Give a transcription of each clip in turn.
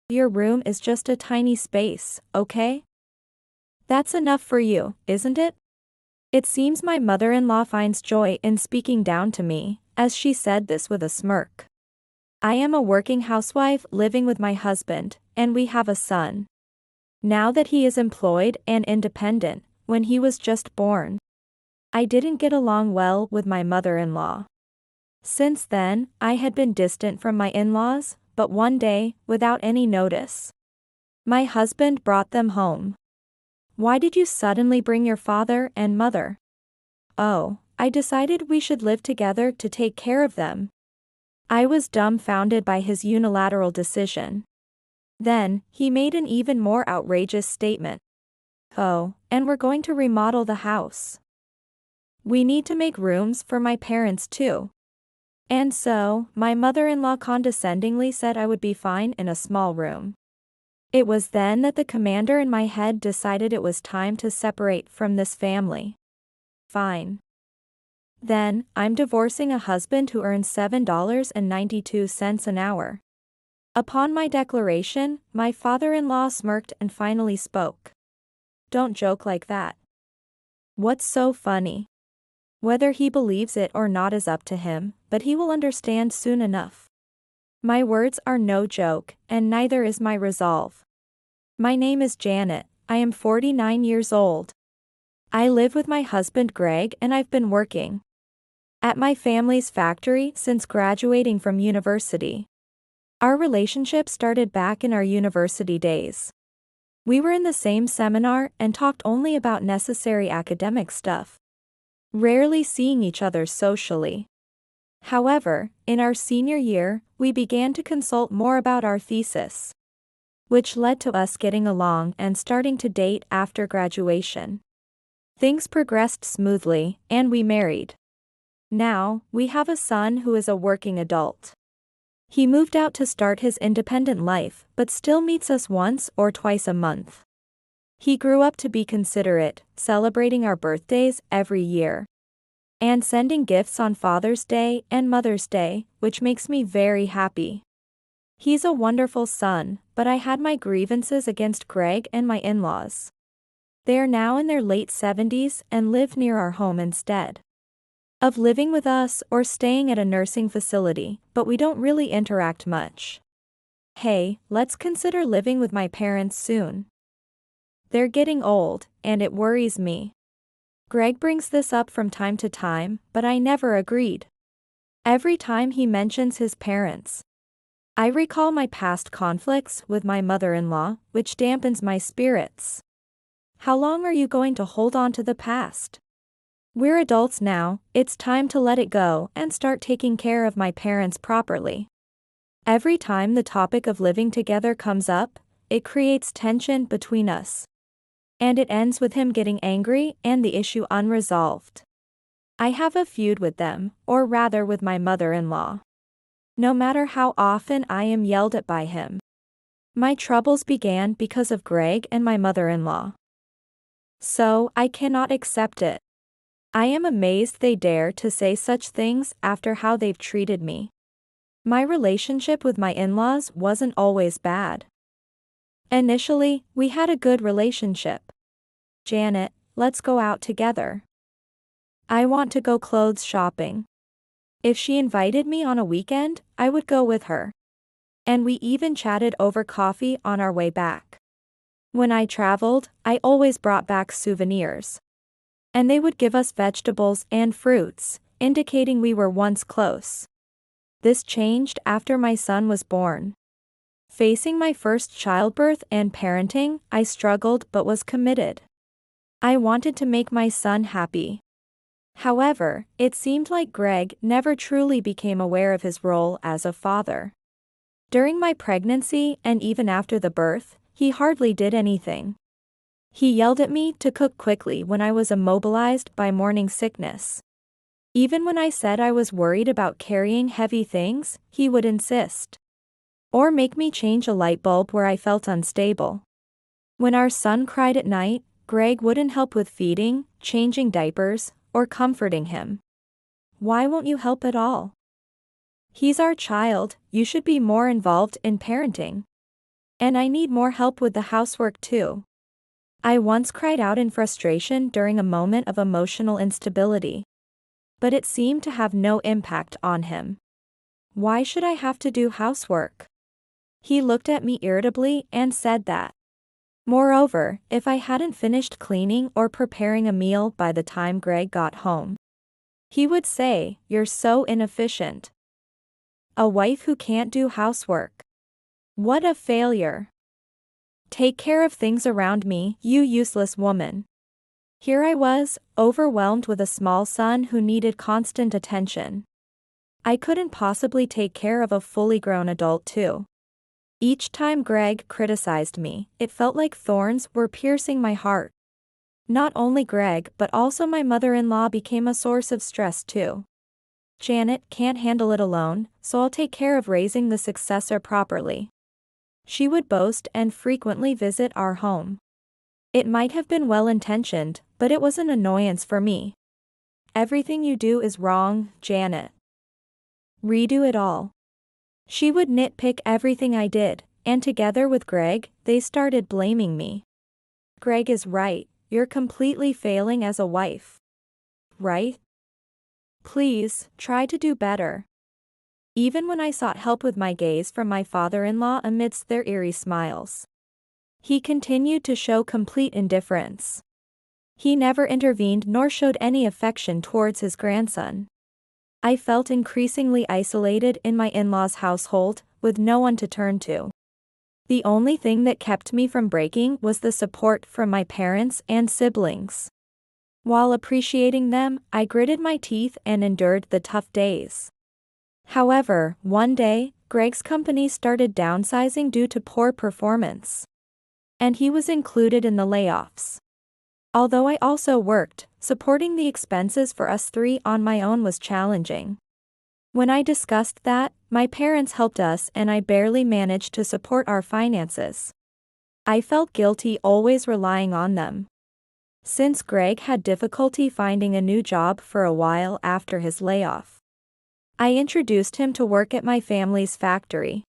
Your room is just a tiny space, okay? That's enough for you, isn't it? It seems my mother-in-law finds joy in speaking down to me, as she said this with a smirk. I am a working housewife living with my husband, and we have a son. Now that he is employed and independent, when he was just born, I didn't get along well with my mother-in-law. Since then, I had been distant from my in-laws, but one day, without any notice, my husband brought them home. Why did you suddenly bring your father and mother? Oh, I decided we should live together to take care of them. I was dumbfounded by his unilateral decision. Then, he made an even more outrageous statement. Oh, and we're going to remodel the house. We need to make rooms for my parents too. And so, my mother-in-law condescendingly said I would be fine in a small room. It was then that the commander in my head decided it was time to separate from this family. Fine. Then, I'm divorcing a husband who earns $7.92 an hour. Upon my declaration, my father-in-law smirked and finally spoke. Don't joke like that. What's so funny? Whether he believes it or not is up to him, but he will understand soon enough. My words are no joke, and neither is my resolve. My name is Janet, I am 49 years old. I live with my husband Greg and I've been working at my family's factory since graduating from university. Our relationship started back in our university days. We were in the same seminar and talked only about necessary academic stuff, rarely seeing each other socially. However, in our senior year, we began to consult more about our thesis, which led to us getting along and starting to date after graduation. Things progressed smoothly, and we married. Now, we have a son who is a working adult. He moved out to start his independent life, but still meets us once or twice a month. He grew up to be considerate, celebrating our birthdays every year, and sending gifts on Father's Day and Mother's Day, which makes me very happy. He's a wonderful son, but I had my grievances against Greg and my in-laws. They are now in their late 70s and live near our home instead of living with us or staying at a nursing facility, but we don't really interact much. Hey, let's consider living with my parents soon. They're getting old, and it worries me. Greg brings this up from time to time, but I never agreed. Every time he mentions his parents, I recall my past conflicts with my mother-in-law, which dampens my spirits. How long are you going to hold on to the past? We're adults now, it's time to let it go and start taking care of my parents properly. Every time the topic of living together comes up, it creates tension between us. And it ends with him getting angry and the issue unresolved. I have a feud with them, or rather with my mother-in-law. No matter how often I am yelled at by him. My troubles began because of Greg and my mother-in-law. So, I cannot accept it. I am amazed they dare to say such things after how they've treated me. My relationship with my in-laws wasn't always bad. Initially, we had a good relationship. Janet, let's go out together. I want to go clothes shopping. If she invited me on a weekend, I would go with her. And we even chatted over coffee on our way back. When I traveled, I always brought back souvenirs. And they would give us vegetables and fruits, indicating we were once close. This changed after my son was born. Facing my first childbirth and parenting, I struggled but was committed. I wanted to make my son happy. However, it seemed like Greg never truly became aware of his role as a father. During my pregnancy and even after the birth, he hardly did anything. He yelled at me to cook quickly when I was immobilized by morning sickness. Even when I said I was worried about carrying heavy things, he would insist. Or make me change a light bulb where I felt unstable. When our son cried at night, Greg wouldn't help with feeding, changing diapers, or comforting him. Why won't you help at all? He's our child, you should be more involved in parenting. And I need more help with the housework too. I once cried out in frustration during a moment of emotional instability. But it seemed to have no impact on him. Why should I have to do housework? He looked at me irritably and said that. Moreover, if I hadn't finished cleaning or preparing a meal by the time Greg got home, he would say, "You're so inefficient. A wife who can't do housework. What a failure. Take care of things around me, you useless woman." Here I was, overwhelmed with a small son who needed constant attention. I couldn't possibly take care of a fully grown adult too. Each time Greg criticized me, it felt like thorns were piercing my heart. Not only Greg but also my mother-in-law became a source of stress too. "Janet can't handle it alone, so I'll take care of raising the successor properly," she would boast and frequently visit our home. It might have been well-intentioned, but it was an annoyance for me. "Everything you do is wrong, Janet. Redo it all." She would nitpick everything I did, and together with Greg, they started blaming me. "Greg is right, you're completely failing as a wife. Right? Please, try to do better." Even when I sought help with my gaze from my father-in-law amidst their eerie smiles, he continued to show complete indifference. He never intervened nor showed any affection towards his grandson. I felt increasingly isolated in my in-laws' household, with no one to turn to. The only thing that kept me from breaking was the support from my parents and siblings. While appreciating them, I gritted my teeth and endured the tough days. However, one day, Greg's company started downsizing due to poor performance. And he was included in the layoffs. Although I also worked, supporting the expenses for us three on my own was challenging. When I discussed that, my parents helped us and I barely managed to support our finances. I felt guilty always relying on them. Since Greg had difficulty finding a new job for a while after his layoff, I introduced him to work at my family's factory.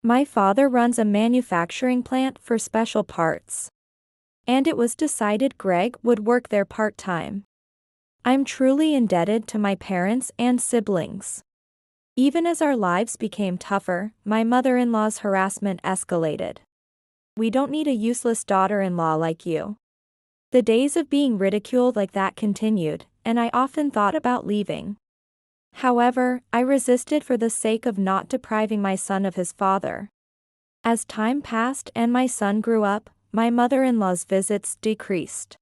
My father runs a manufacturing plant for special parts. And it was decided Greg would work there part-time. I'm truly indebted to my parents and siblings. Even as our lives became tougher, my mother-in-law's harassment escalated. "We don't need a useless daughter-in-law like you." The days of being ridiculed like that continued, and I often thought about leaving. However, I resisted for the sake of not depriving my son of his father. As time passed and my son grew up, my mother-in-law's visits decreased.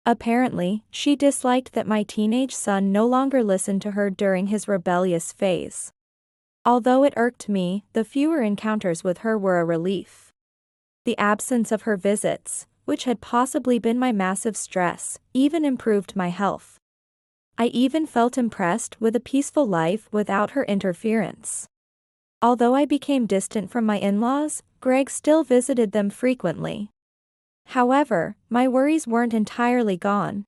Apparently, she disliked that my teenage son no longer listened to her during his rebellious phase. Although it irked me, the fewer encounters with her were a relief. The absence of her visits, which had possibly been my massive stress, even improved my health. I even felt impressed with a peaceful life without her interference. Although I became distant from my in-laws, Greg still visited them frequently. However, my worries weren't entirely gone.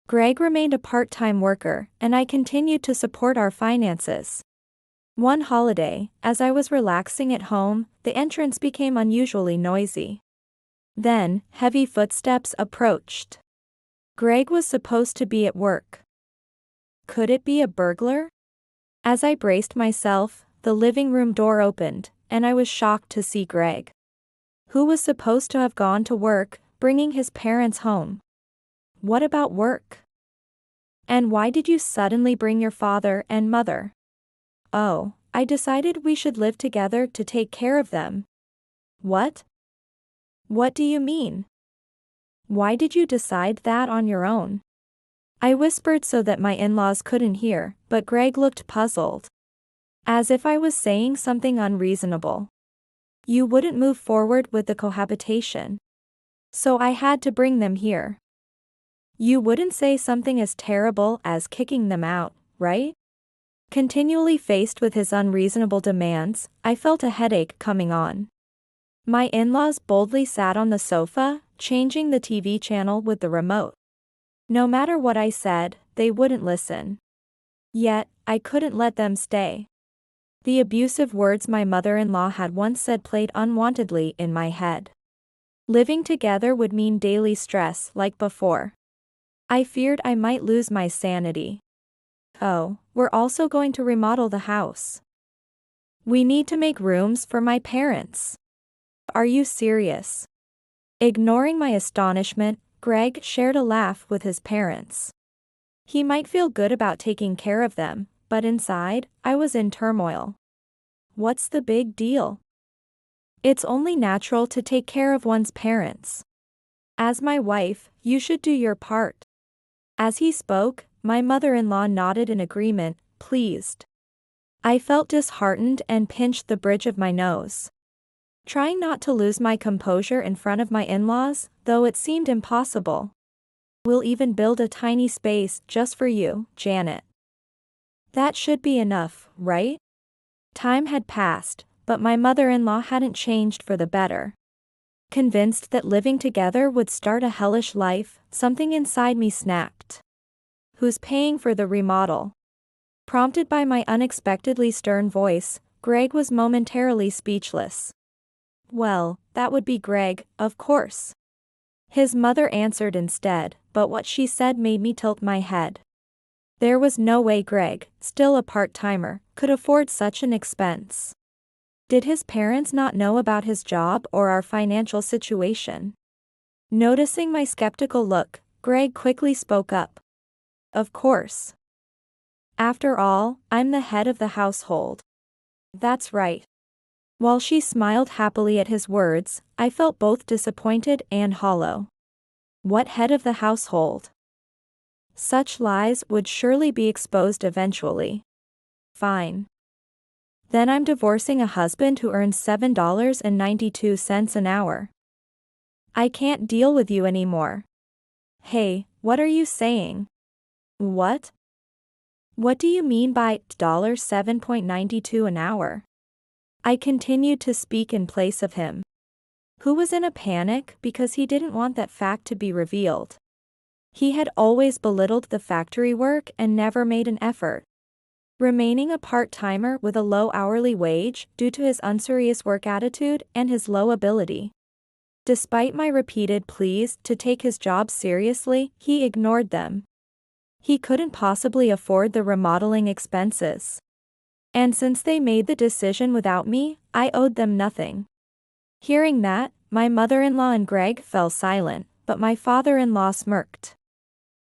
Greg remained a part-time worker, and I continued to support our finances. One holiday, as I was relaxing at home, the entrance became unusually noisy. Then, heavy footsteps approached. Greg was supposed to be at work. Could it be a burglar? As I braced myself, the living room door opened, and I was shocked to see Greg, who was supposed to have gone to work, bringing his parents home. "What about work? And why did you suddenly bring your father and mother?" "Oh, I decided we should live together to take care of them." "What? What do you mean? Why did you decide that on your own?" I whispered so that my in-laws couldn't hear, but Greg looked puzzled, as if I was saying something unreasonable. "You wouldn't move forward with the cohabitation, so I had to bring them here." "You wouldn't say something as terrible as kicking them out, right?" Continually faced with his unreasonable demands, I felt a headache coming on. My in-laws boldly sat on the sofa, changing the TV channel with the remote. No matter what I said, they wouldn't listen. Yet, I couldn't let them stay. The abusive words my mother-in-law had once said played unwantedly in my head. Living together would mean daily stress like before. I feared I might lose my sanity. Oh, we're also going to remodel the house. We need to make rooms for my parents. Are you serious? Ignoring my astonishment, Greg shared a laugh with his parents. He might feel good about taking care of them, but inside, I was in turmoil. What's the big deal? It's only natural to take care of one's parents. As my wife, you should do your part. As he spoke, my mother-in-law nodded in agreement, pleased. I felt disheartened and pinched the bridge of my nose. Trying not to lose my composure in front of my in-laws, though it seemed impossible. We'll even build a tiny space just for you, Janet. That should be enough, right? Time had passed, but my mother-in-law hadn't changed for the better. Convinced that living together would start a hellish life, something inside me snapped. Who's paying for the remodel? Prompted by my unexpectedly stern voice, Greg was momentarily speechless. Well, that would be Greg, of course. His mother answered instead, but what she said made me tilt my head. There was no way Greg, still a part-timer, could afford such an expense. Did his parents not know about his job or our financial situation? Noticing my skeptical look, Greg quickly spoke up. Of course. After all, I'm the head of the household. That's right. While she smiled happily at his words, I felt both disappointed and hollow. What head of the household? Such lies would surely be exposed eventually. Fine. Then I'm divorcing a husband who earns $7.92 an hour. I can't deal with you anymore. Hey, what are you saying? What? What do you mean by $7.92 an hour? I continued to speak in place of him, who was in a panic because he didn't want that fact to be revealed. He had always belittled the factory work and never made an effort. Remaining a part-timer with a low hourly wage due to his unserious work attitude and his low ability. Despite my repeated pleas to take his job seriously, he ignored them. He couldn't possibly afford the remodeling expenses. And since they made the decision without me, I owed them nothing. Hearing that, my mother-in-law and Greg fell silent, but my father-in-law smirked.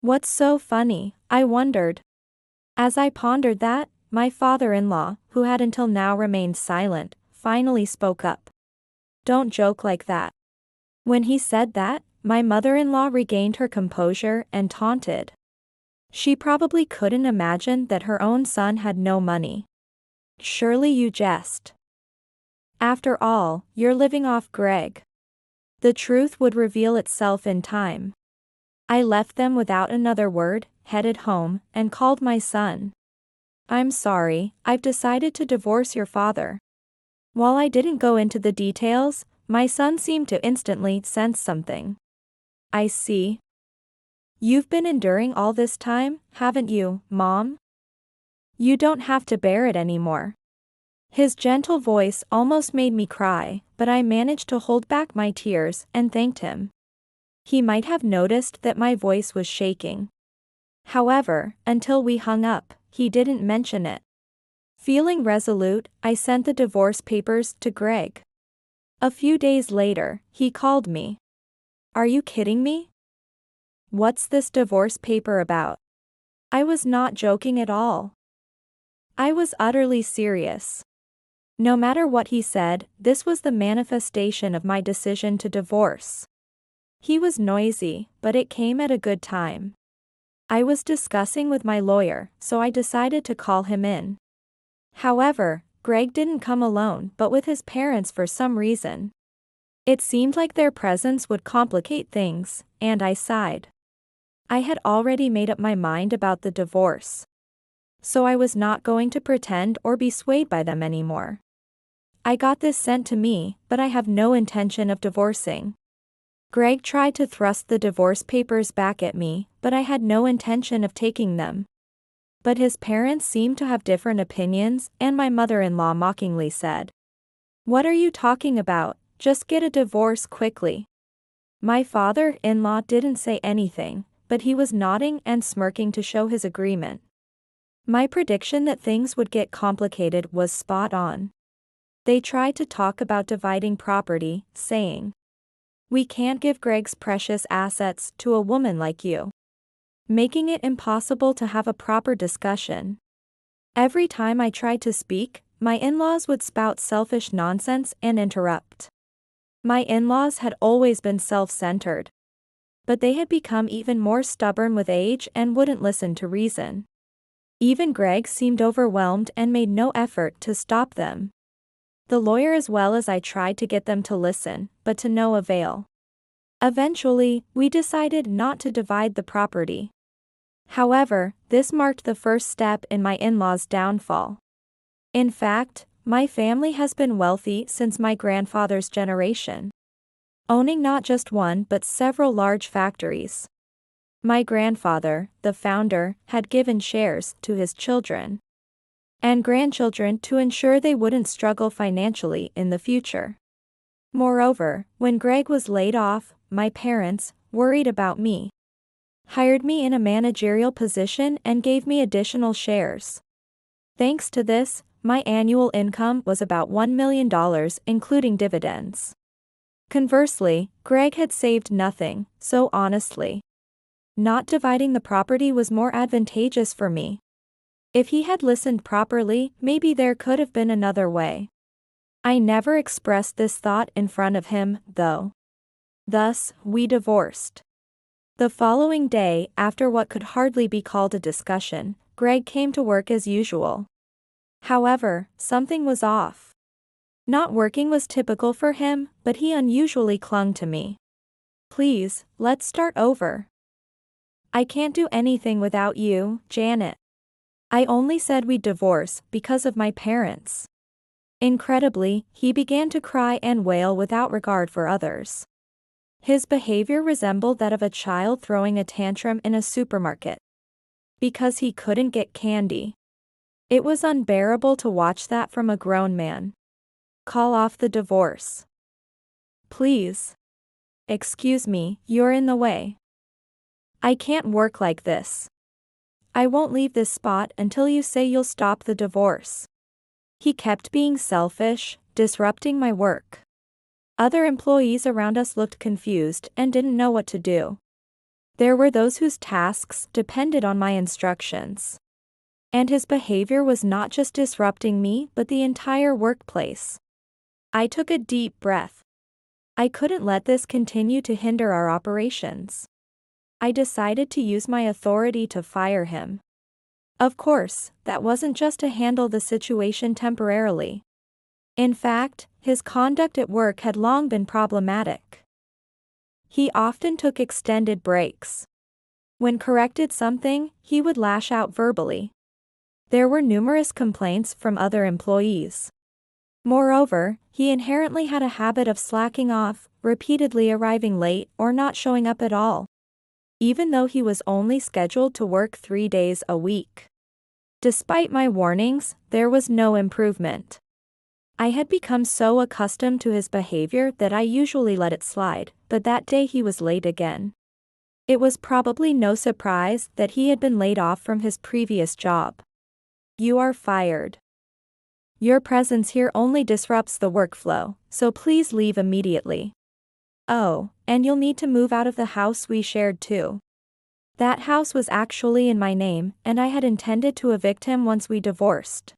What's so funny? I wondered. As I pondered that, my father-in-law, who had until now remained silent, finally spoke up. Don't joke like that. When he said that, my mother-in-law regained her composure and taunted. She probably couldn't imagine that her own son had no money. Surely you jest. After all, you're living off Greg. The truth would reveal itself in time. I left them without another word, headed home, and called my son. I'm sorry, I've decided to divorce your father. While I didn't go into the details, my son seemed to instantly sense something. I see. You've been enduring all this time, haven't you, Mom? You don't have to bear it anymore. His gentle voice almost made me cry, but I managed to hold back my tears and thanked him. He might have noticed that my voice was shaking. However, until we hung up, he didn't mention it. Feeling resolute, I sent the divorce papers to Greg. A few days later, he called me. Are you kidding me? What's this divorce paper about? I was not joking at all. I was utterly serious. No matter what he said, this was the manifestation of my decision to divorce. He was noisy, but it came at a good time. I was discussing with my lawyer, so I decided to call him in. However, Greg didn't come alone but with his parents for some reason. It seemed like their presence would complicate things, and I sighed. I had already made up my mind about the divorce. So I was not going to pretend or be swayed by them anymore. I got this sent to me, but I have no intention of divorcing. Greg tried to thrust the divorce papers back at me, but I had no intention of taking them. But his parents seemed to have different opinions, and my mother-in-law mockingly said, "What are you talking about? Just get a divorce quickly." My father-in-law didn't say anything, but he was nodding and smirking to show his agreement. My prediction that things would get complicated was spot on. They tried to talk about dividing property, saying, "We can't give Greg's precious assets to a woman like you," making it impossible to have a proper discussion. Every time I tried to speak, my in-laws would spout selfish nonsense and interrupt. My in-laws had always been self-centered. But they had become even more stubborn with age and wouldn't listen to reason. Even Greg seemed overwhelmed and made no effort to stop them. The lawyer as well as I tried to get them to listen, but to no avail. Eventually, we decided not to divide the property. However, this marked the first step in my in-laws' downfall. In fact, my family has been wealthy since my grandfather's generation, owning not just one but several large factories. My grandfather, the founder, had given shares to his children and grandchildren to ensure they wouldn't struggle financially in the future. Moreover, when Greg was laid off, my parents, worried about me, hired me in a managerial position and gave me additional shares. Thanks to this, my annual income was about $1 million, including dividends. Conversely, Greg had saved nothing, so honestly, not dividing the property was more advantageous for me. If he had listened properly, maybe there could have been another way. I never expressed this thought in front of him, though. Thus, we divorced. The following day, after what could hardly be called a discussion, Greg came to work as usual. However, something was off. Not working was typical for him, but he unusually clung to me. "Please, let's start over. I can't do anything without you, Janet. I only said we'd divorce because of my parents." Incredibly, he began to cry and wail without regard for others. His behavior resembled that of a child throwing a tantrum in a supermarket because he couldn't get candy. It was unbearable to watch that from a grown man. "Call off the divorce. Please. Excuse me, you're in the way. I can't work like this. I won't leave this spot until you say you'll stop the divorce." He kept being selfish, disrupting my work. Other employees around us looked confused and didn't know what to do. There were those whose tasks depended on my instructions. And his behavior was not just disrupting me but the entire workplace. I took a deep breath. I couldn't let this continue to hinder our operations. I decided to use my authority to fire him. Of course, that wasn't just to handle the situation temporarily. In fact, his conduct at work had long been problematic. He often took extended breaks. When corrected something, he would lash out verbally. There were numerous complaints from other employees. Moreover, he inherently had a habit of slacking off, repeatedly arriving late or not showing up at all, even though he was only scheduled to work 3 days a week. Despite my warnings, there was no improvement. I had become so accustomed to his behavior that I usually let it slide, but that day he was late again. It was probably no surprise that he had been laid off from his previous job. "You are fired. Your presence here only disrupts the workflow, so please leave immediately. Oh, and you'll need to move out of the house we shared too." That house was actually in my name, and I had intended to evict him once we divorced.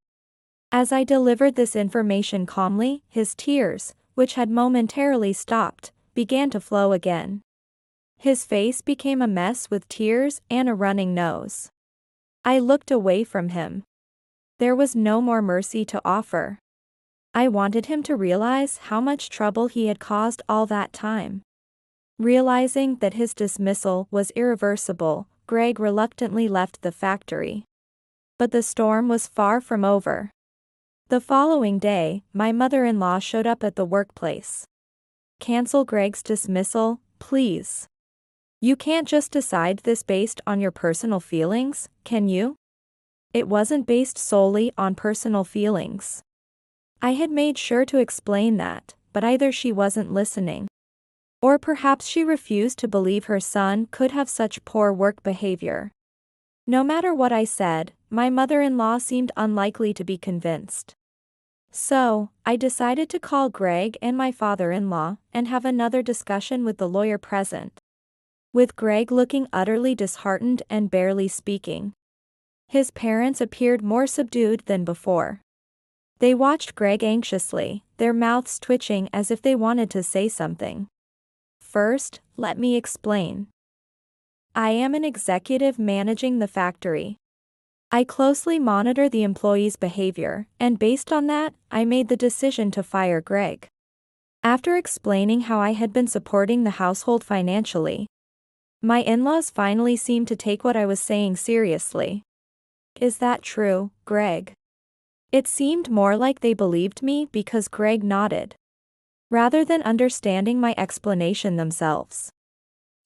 As I delivered this information calmly, his tears, which had momentarily stopped, began to flow again. His face became a mess with tears and a running nose. I looked away from him. There was no more mercy to offer. I wanted him to realize how much trouble he had caused all that time. Realizing that his dismissal was irreversible, Greg reluctantly left the factory. But the storm was far from over. The following day, my mother-in-law showed up at the workplace. "Cancel Greg's dismissal, please. You can't just decide this based on your personal feelings, can you?" It wasn't based solely on personal feelings. I had made sure to explain that, but either she wasn't listening, or perhaps she refused to believe her son could have such poor work behavior. No matter what I said, my mother-in-law seemed unlikely to be convinced. So, I decided to call Greg and my father-in-law and have another discussion with the lawyer present, with Greg looking utterly disheartened and barely speaking. His parents appeared more subdued than before. They watched Greg anxiously, their mouths twitching as if they wanted to say something. First, let me explain. I am an executive managing the factory. I closely monitor the employees' behavior, and based on that, I made the decision to fire Greg. After explaining how I had been supporting the household financially, my in-laws finally seemed to take what I was saying seriously. Is that true, Greg? It seemed more like they believed me because Greg nodded, rather than understanding my explanation themselves.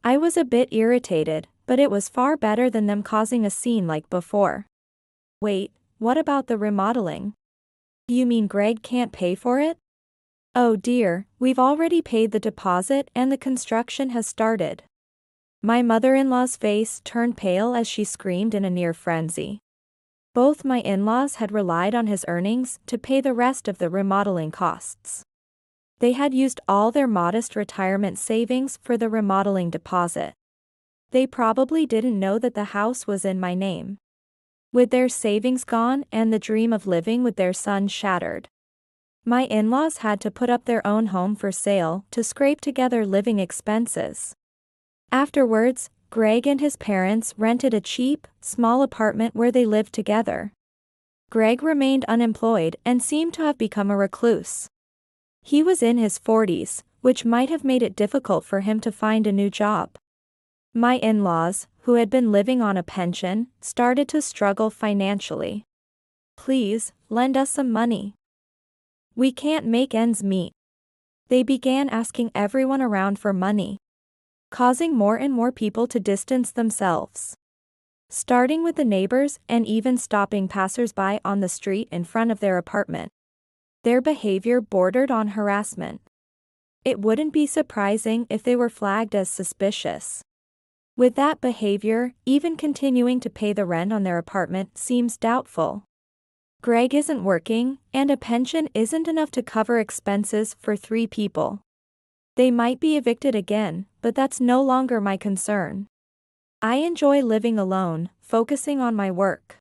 I was a bit irritated, but it was far better than them causing a scene like before. Wait, what about the remodeling? You mean Greg can't pay for it? Oh dear, we've already paid the deposit and the construction has started. My mother-in-law's face turned pale as she screamed in a near frenzy. Both my in-laws had relied on his earnings to pay the rest of the remodeling costs. They had used all their modest retirement savings for the remodeling deposit. They probably didn't know that the house was in my name. With their savings gone and the dream of living with their son shattered, my in-laws had to put up their own home for sale to scrape together living expenses. Afterwards, Greg and his parents rented a cheap, small apartment where they lived together. Greg remained unemployed and seemed to have become a recluse. He was in his 40s, which might have made it difficult for him to find a new job. My in-laws, who had been living on a pension, started to struggle financially. Please, lend us some money. We can't make ends meet. They began asking everyone around for money, causing more and more people to distance themselves, starting with the neighbors and even stopping passers-by on the street in front of their apartment. Their behavior bordered on harassment. It wouldn't be surprising if they were flagged as suspicious. With that behavior, even continuing to pay the rent on their apartment seems doubtful. Greg isn't working, and a pension isn't enough to cover expenses for 3 people. They might be evicted again, but that's no longer my concern. I enjoy living alone, focusing on my work.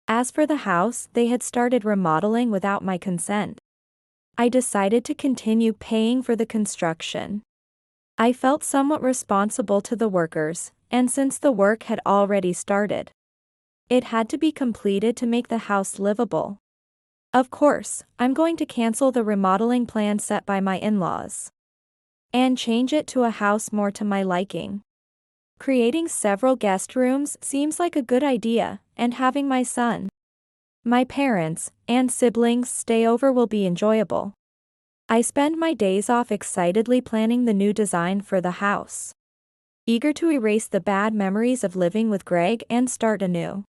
As for the house, they had started remodeling without my consent. I decided to continue paying for the construction. I felt somewhat responsible to the workers, and since the work had already started, it had to be completed to make the house livable. Of course, I'm going to cancel the remodeling plan set by my in-laws and change it to a house more to my liking. Creating several guest rooms seems like a good idea, and having my son, my parents, and siblings stay over will be enjoyable. I spend my days off excitedly planning the new design for the house, eager to erase the bad memories of living with Greg and start anew.